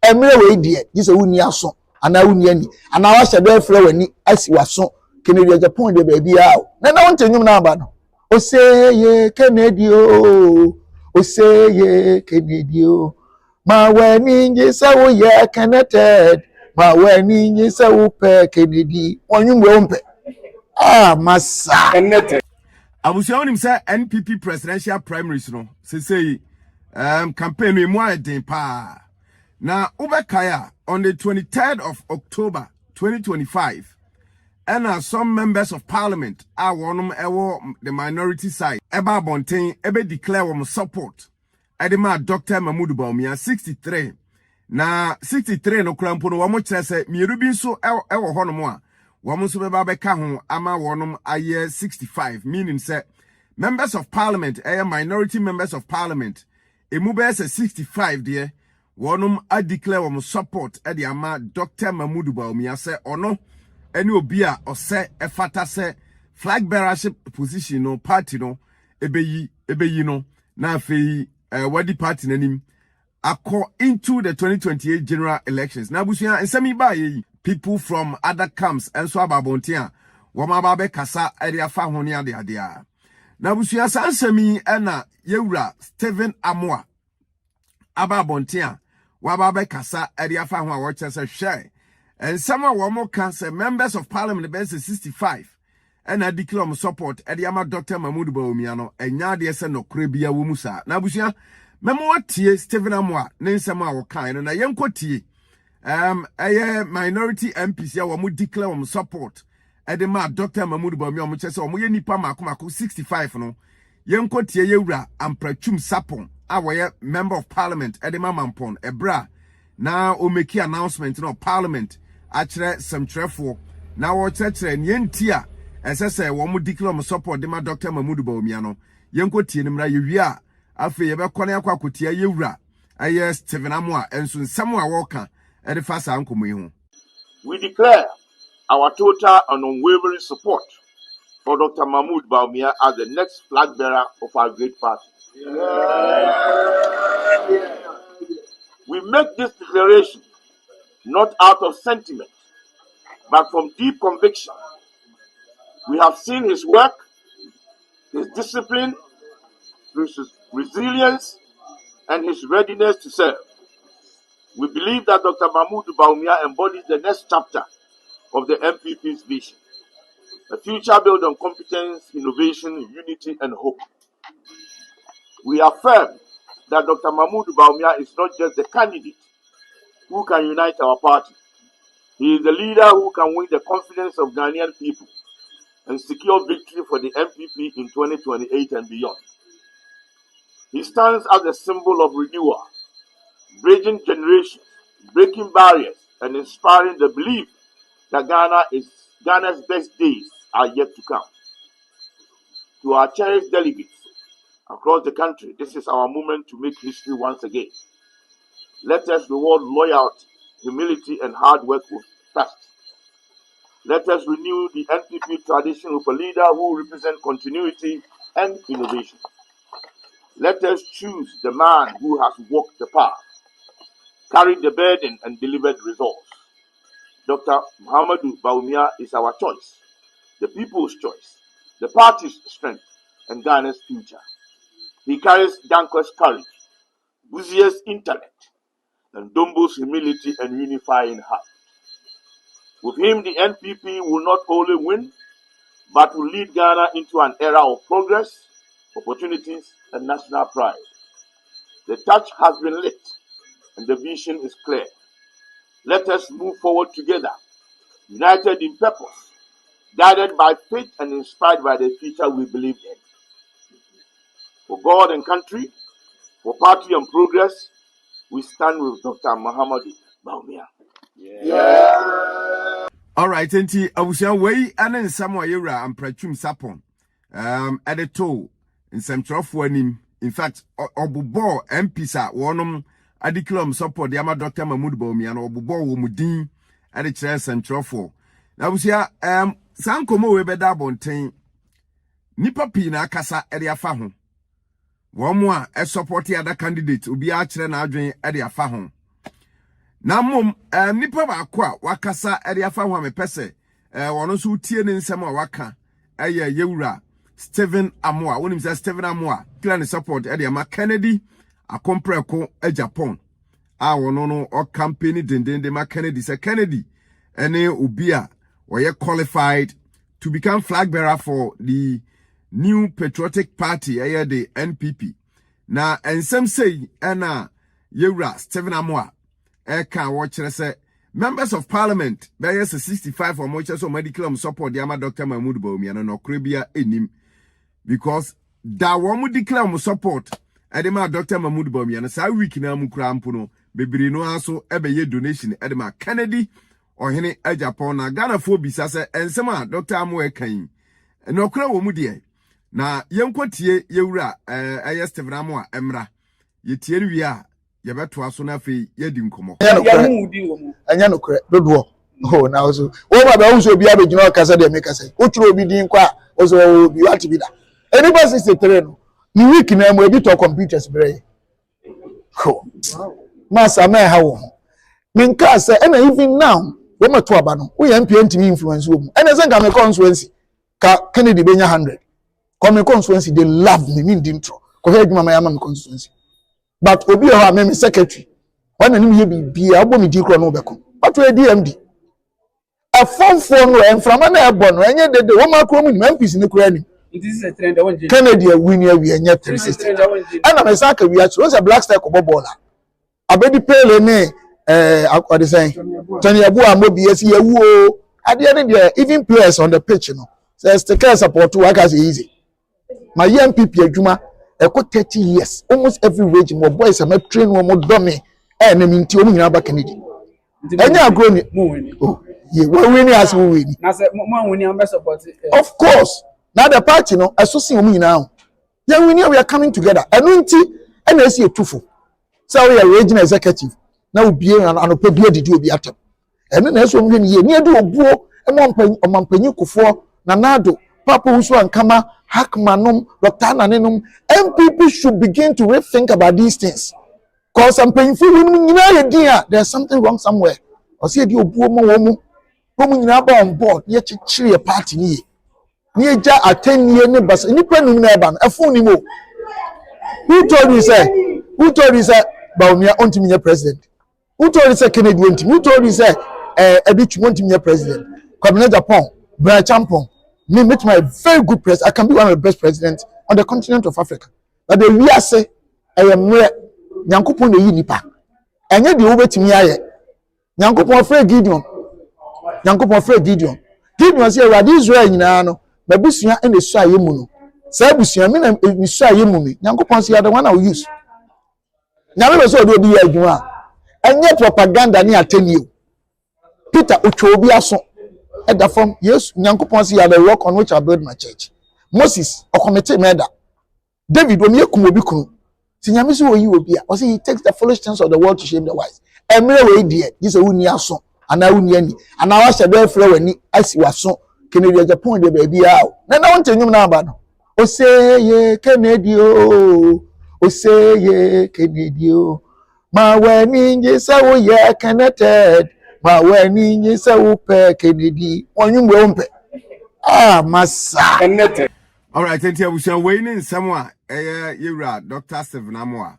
emre we die gise wuni aso ana wuni ani ana wa hyede frɛ wani asi waso Kennedy Agyapong de baby a na wonte nwum na aba no o say ye Kennedy o say ye Kennedy o ma wani nje se wo ye connected ma wani nje se wo pe Kennedy onwum we ompe massa connected abusia onim say NPP presidential primaries no say campaign no mu adin pa na ubekaya on the 23rd of October 2025 and some members of parliament are one the minority side eba bonten ebe declare wom support edema Dr. Mahmoud Bawumia 63 na 63 no krampo no wom kire se mieru bi so ewo ho no mo a wom so beba beka ho ama wonum aye 65 meaning say members of parliament minority members of parliament emu be say 65 there wonum a declare wom support ede ama Dr. Mahmoud Bawumia say ono eni obi a ose efata se flag bearership position no party no ebeyi no na afei wadi party nanim akọ into the 2028 general elections na busuya nsemi ba yi people from other camps enso ababonten a woma ba be kasa ede afa ho ne ade a na busuya sansemi na yewura Stephen Amoa ababonten a waba be kasa ede afa ho a wo kyese hwe and some of one more cancer members of parliament base 65 and I declare support Ediama Dr. Mahmoud Bawumia no enya de se no krebia wo musa na busua memo watie Stephen Amoa ne nsema a wo kan no na yenkotie minority MPs ya wo mu declare support Edema Dr. Mahmoud Bawumia mo chese wo ye nipa makomako 65 no yenkotie yewura amprachum sapon a wo ye member of parliament Edema Mampon ebra na o make announcement no parliament achire semtrefo na wo chechere nyenti a esese wo mu declare support de ma Dr. Mahmoud Bawumia no yenkotie nimra yewia afi yebekone akwakotia yewura aye Stephen Amoa enso nsem a woka e de fa sa nkomo yi ho. We declare our total and unwavering support for Dr. Mahmoud Bawumia as the next flag bearer of our great party. We make this declaration not out of sentiment, but from deep conviction. We have seen his work, his discipline, his resilience, and his readiness to serve. We believe that Dr. Mahmoud Bawumia embodies the next chapter of the NPP's vision, a future built on competence, innovation, unity, and hope. We affirm that Dr. Mahmoud Bawumia is not just the candidate who can unite our party. He is the leader who can win the confidence of Ghanaian people and secure victory for the NPP in 2028 and beyond. He stands as a symbol of renewal, bridging generations, breaking barriers, and inspiring the belief that Ghana's best days are yet to come. To our cherished delegates across the country, this is our moment to make history once again. Let us reward loyalty, humility, and hard work with trust. Let us renew the NPP tradition with a leader who represents continuity and innovation. Let us choose the man who has walked the path, carried the burden, and delivered results. Dr. Mahmoud Bawumia is our choice, the people's choice, the party's strength, and Ghana's future. He carries Danko's courage, Buzia's intellect, and Dombo's humility and unifying heart. With him, the NPP will not only win, but will lead Ghana into an era of progress, opportunities, and national pride. The touch has been lit, and the vision is clear. Let us move forward together, united in purpose, guided by faith and inspired by the future we believe in. For God and country, for party and progress, we stand with Dr. Mahmoud Bawumia. All right, enti abusia wei anen samwa yewura amprachum sapon edito nsemtrofo anim. In fact, obubo MPs wonom adiklom support yama Dr. Mahmoud Bawumia no obubo wo mudin ade kire nsemtrofo. Na abusia sankomo we beda bonten nipa pi na akasa ede afa ho. Womo a support other candidate obi a kire na adwen ede afa ho. na mom nipa baako a wakasa ade afa ho amepese wono so tie ne nsem a waka yewura Stephen Amoa wonim say Stephen Amoa kila ne support ade ama Kennedy akompreko Agyapong a wono no o campaign dendende ma Kennedy say Kennedy ene obi a we qualified to become flag bearer for the new patriotic party the NPP na ensem say na yewura Stephen Amoa can watch say members of parliament by 65 or more so medical support the Dr. Mahmoud Bawumia no krebia enim because da womu declare support edema Dr. Mahmoud Bawumia sa week na mu kra mpo no bebiri no aso ebeye donation edema Kennedy ohene Agyapong na Ghana fo bisa se ensema Dr. Amoa kan no kra wo mu de na yenkwotie yewura Stephen Amoa emra yetie wi a yebeto aso na fe yedi nkomo anya no kre dodo oh na also o ba ba unso obi abegina o kasa de make say o turo obi din kwa o so obi what be that anybody 63 no ni week na mo ebi to computers bere oh masa me ha wo min ka say and even now we meto aba no we MP ntimi influence wo mu and say nka me constituency ka Kennedy benya 100 come constituency they love me min din tro ko he adwuma ma ya ma me constituency but obi o ha me secretary when anim ye bi abo me di kro no be ko what we DMD a phone no enframa na ebo no enye dede wo makro mu ni MPs ni kro ani this is a trend that one Kennedy win here we enye 360 and am say ka wi achi o say black star ko bobola abedi pele ne what they saying Tony Abu amobi yes ye wu at the end there even players on the pitch no says the care support work as easy my MPP adwuma eko 30 years almost every wage more boys am train one more dummy na minti o mu nyina ba Kennedy enya agro ni oh yeah we win as we win na say mo win am support of course now the party no asosi o mu nyina yeah we are coming together enu nti na esi etufo so we are regional executive na obi anopa bi adidi obi atem enu na eso mu ni ye ni edi obuo omampanyi kofo na nado papa usu ankama hakmanum Dr. Nanenum MPP should begin to rethink about these things cause I'm paying for there's something wrong somewhere or see the obuo mo wo nyina ba on board ye chichire party ni eja atenie ne bas ni panum na eba no efun ni mo who told you say Bawumia ontimi nye president who told you say Kennedy ontimi who told you say Ebichu ontimi nye president Kwabena Agyapong Bra Champong me make my very good president I can be one of the best presidents on the continent of Africa but the we are say mre nyankopon na yi nipa enye de wo betimi aye nyankopon frɛ Gideon say Awurade Israel nyina no babusua ene so aye mu no sa abusua me na ni so aye mu me nyankopon say the one I will use nyame be so de obi ya adwuma enye propaganda ni atenio Peter otwo obi aso eda from yes nyankopon say the rock on which I build my church Moses okomete meda David omi ekum obi kunu si nyame so oyi obi a o say he takes the foolish things of the world to shame the wise emre we die this woni aso ana woni ani ana wa hye be frɛ wani asi waso Kennedy Agyapong de baby a na won tenyum na aba no o say ye Kennedy o say ye Kennedy o ma wani nje sa wo ye connected ma wani nje sa wo pe Kennedy onwum we ompe massa connected all right enti abusia we ni nsɛm a yewura Dr. Stephen Amoa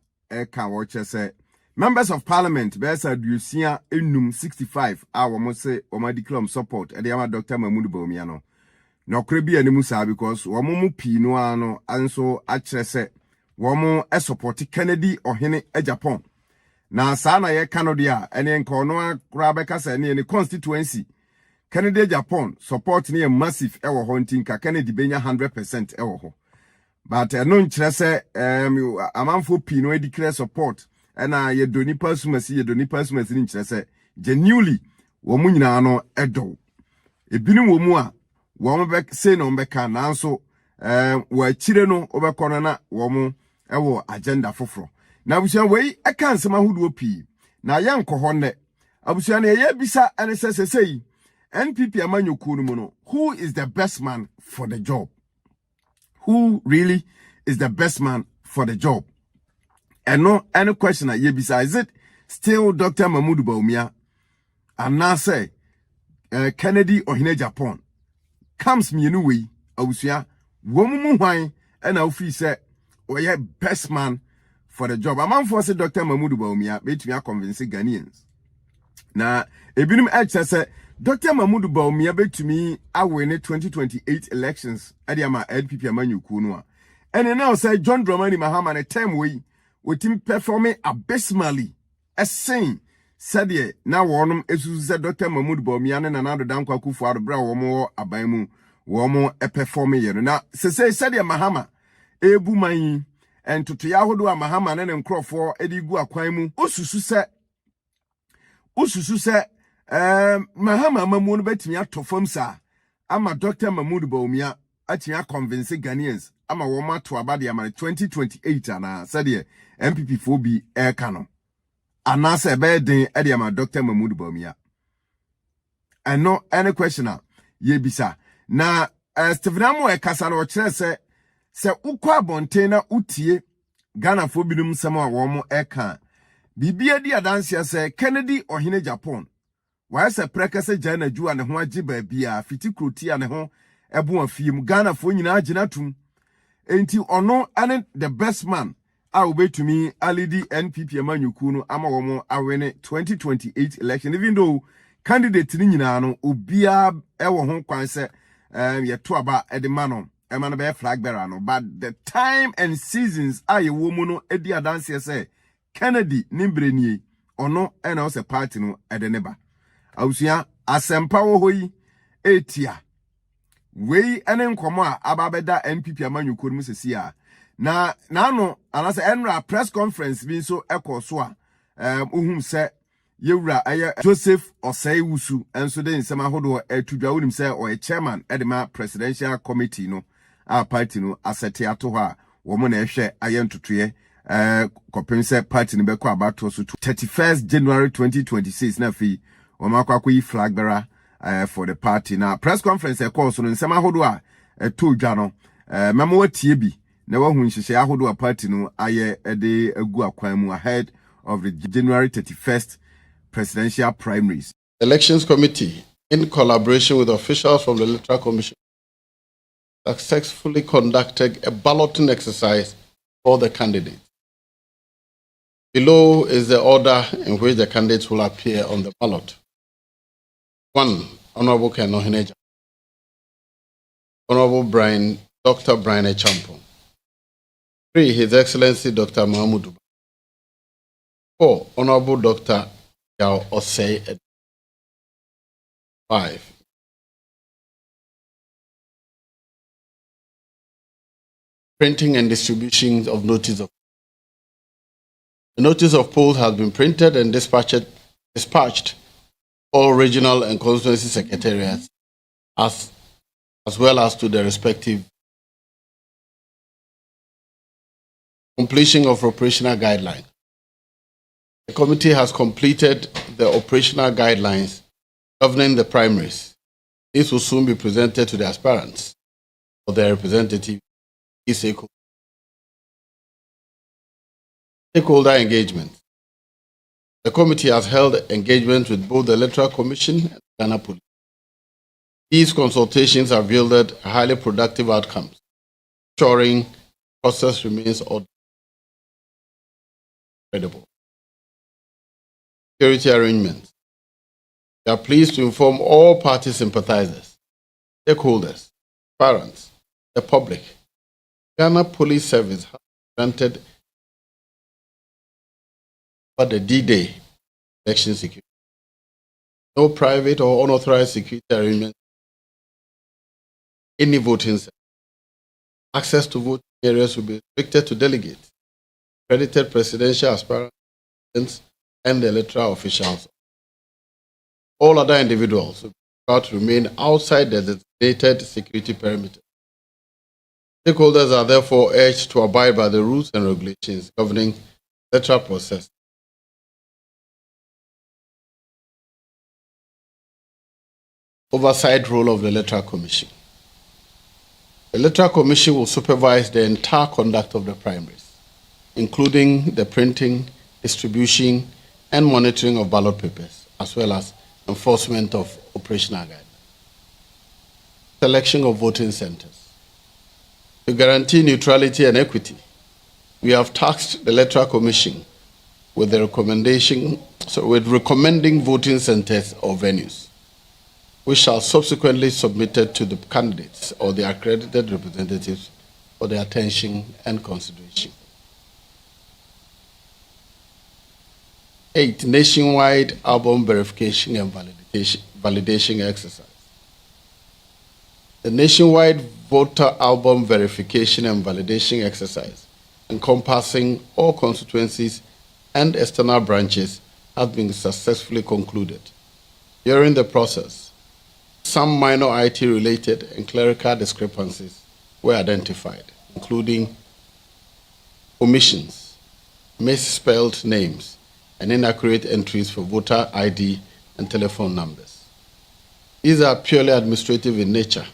ka wo che say members of parliament besa dusia enum 65 a wo mo se o ma declare support e de ama Dr. Mahmoud Bawumia no no kra bi animu sa because wo mo pi no ano anso a kyerɛ sɛ wo mo support Kennedy ohene Agyapong na saa na ye kanodi a ene nko no akra beka sɛ ne constituency Kennedy Agyapong support ne massive e wo ho ntinka Kennedy benya 100% e wo ho but no nkyerɛ sɛ amanfo pi no declare support ena ye doni pasumasi ni nkyerɛ sɛ genuinely wo mu nyina no edo ebinu wo mu a wo mo be say no mbeka nanso wo akire no obekɔ no na wo mo ewo agenda foforo na abusia wei eka nsema hodo pi na ye nkɔ ne abusia na ye bisa ene sɛ NPP amanyoku no mu no who is the best man for the job who really is the best man for the job and no any question that you beside is it still Dr. Mahmoud Bawumia and now say Kennedy or Agyapong comes me anyway awusua womumu hwan and na ofi say oye best man for the job. Among for say Dr. Mahmoud Bawumia betumi convince Ghanaians na ebinim say Dr. Mahmoud Bawumia betumi awin 2028 elections adiama NPP amanyuku no a and now say John Dramani Mahama na time we wetim performing abysmally saying said na wonum esusu say Dr. Mahmoud Bawumia na Nana Dankwa Akufo-Addo bra womo aban mu womo perform ye no na say said Mahama ebu man entoto ya hodo a Mahama na nkrofo edigu akwan mu ususu se Mahama mamu no betimi atofam sa ama Dr. Mahmoud Bawumia atimi convince Ghanaians ama womo ato abade ama 2028 ana said MPP fo bi kano ana se be den ede ama Dr. Mahmoud Bawumia and no any questioner ye bisa na Stephen Amo kasa no kire se ukwa abonten na utie Ghana fo binum sem a womo eka bibia di adanse se Kennedy or Agyapong why se prekese jana jua ne ho agi ba bia fiti kroti ne ho ebo afiem Ghana fo nyina agina tum enti ono ane the best man a obetumi alidi NPP amanyuku no ama womo awene 2028 election even though candidate ni nyina no obia ewo ho kwan se yeto aba edemano emano be flag bearer no but the time and seasons aye wo mu no edi adanse say Kennedy nimbrenie ono ena ose party no edeneba awusia asempa wo hoyi etia wei ene nkomo a ababeda NPP amanyuku mu sesia na no anase enra press conference bi so ekoso a ohum se yewura aye Joseph Osei Wusu enso de nsema hodo etudwa wonim se o chairman edema presidential committee no a party no asete ato ha wo mo na ehwe aye ntotoye kopemse party no beko abato so 31st January 2026 na fi wo makwa yi flag bearer for the party na press conference call so nsema hodo a etodwa no memo watie bi na wahu nhihye ahodo a party no aye ede agu akwan mu ahead of the January 31st presidential primaries. Elections Committee, in collaboration with officials from the Electoral Commission, successfully conducted a balloting exercise for the candidates. Below is the order in which the candidates will appear on the ballot. 1. Honorable Ken Ohineja. Honorable Dr. Brian Agyapong. 3. His Excellency Dr. Mahmoud. 4. Honorable Dr. Osei. 5. Printing and distribution of notice of. The notice of polls has been printed and dispatched all regional and constituency secretariats as well as to the respective completion of operational guidelines. The committee has completed the operational guidelines governing the primaries. This will soon be presented to the aspirants for their representative stakeholder engagement. The committee has held engagement with both the Electoral Commission and Ghana Police. These consultations have yielded highly productive outcomes, ensuring the process remains credible. Security arrangements. We are pleased to inform all party sympathizers, stakeholders, parents, the public. Ghana Police Service has granted for the D-Day election security. No private or unauthorized security arrangements. Any voting center. Access to voting areas will be restricted to delegates, accredited presidential aspirants, and the electoral officials. All other individuals will be allowed to remain outside the designated security perimeter. Stakeholders are therefore urged to abide by the rules and regulations governing the electoral process. Oversight role of the Electoral Commission. The Electoral Commission will supervise the entire conduct of the primaries, including the printing, distribution, and monitoring of ballot papers, as well as enforcement of operational guidelines. Selection of voting centers. To guarantee neutrality and equity, we have tasked the Electoral Commission with recommending voting centers or venues, which shall subsequently submitted to the candidates or their accredited representatives for their attention and consideration. 8. Nationwide album verification and validation exercise. The nationwide voter album verification and validation exercise, encompassing all constituencies and external branches, has been successfully concluded. During the process, some minor IT-related and clerical discrepancies were identified, including omissions, misspelled names, and inaccurate entries for voter ID and telephone numbers. These are purely administrative in nature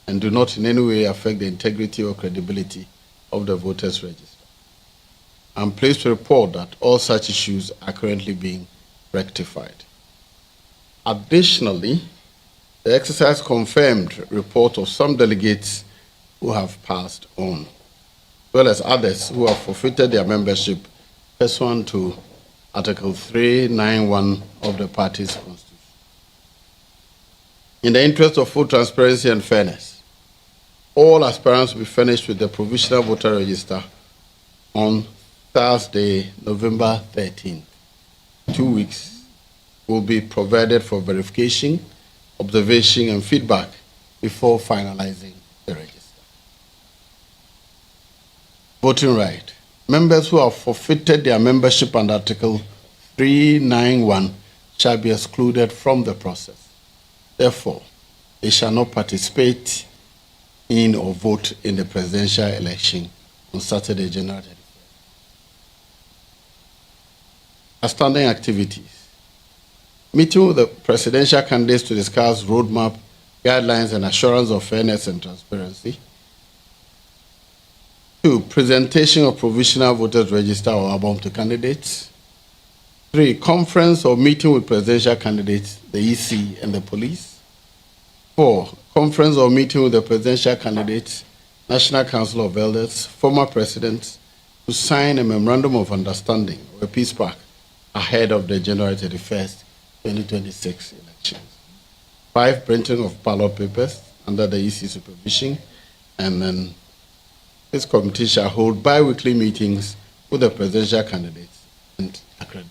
and do not in any way affect the integrity or credibility of the voters' register. I'm pleased to report that all such issues are currently being rectified. Additionally, the exercise confirmed report of some delegates who have passed on, as well as others who have forfeited their membership pursuant to Article 391 of the party's constitution. In the interest of full transparency and fairness, all aspirants will be furnished with the provisional voter register on Thursday, November 13th. 2 weeks will be provided for verification, observation, and feedback before finalizing the register. Voting right. Members who have forfeited their membership under Article 391 shall be excluded from the process. Therefore, they shall not participate in or vote in the presidential election on Saturday, January 31st. Outstanding activities. Meeting with the presidential candidates to discuss roadmap, guidelines, and assurance of fairness and transparency. 2. Presentation of provisional voters register or album to candidates. 3. Conference or meeting with presidential candidates, the EC, and the police. 4. Conference or meeting with the presidential candidates, National Council of Elders, former presidents, to sign a memorandum of understanding or a peace pact ahead of the January 31st, 2026 elections. 5. Printing of ballot papers under the EC supervision, and then this committee shall hold bi-weekly meetings with the presidential candidates and accredited.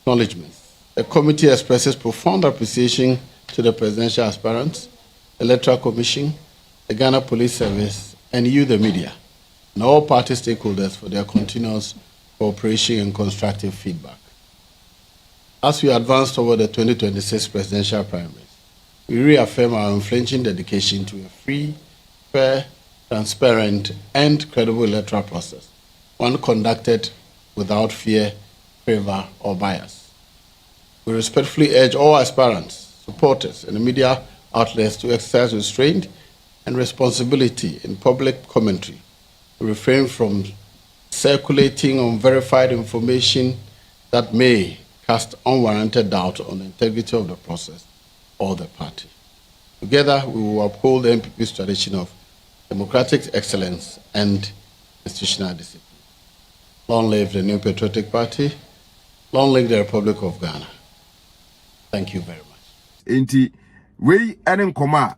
Acknowledgements. The committee expresses profound appreciation to the presidential aspirants, the Electoral Commission, the Ghana Police Service, and you, the media, and all party stakeholders for their continuous cooperation and constructive feedback. As we advance toward the 2026 presidential primaries, we reaffirm our unflinching dedication to a free, fair, transparent, and credible electoral process, one conducted without fear, favor, or bias. We respectfully urge all aspirants, supporters, and the media outlets to exercise restraint and responsibility in public commentary, to refrain from circulating unverified information that may cast unwarranted doubt on the integrity of the process or the party. Together, we will uphold the NPP's tradition of democratic excellence and institutional discipline. Long live the New Patriotic Party. Long live the Republic of Ghana. Thank you very much. Enti, we enen koma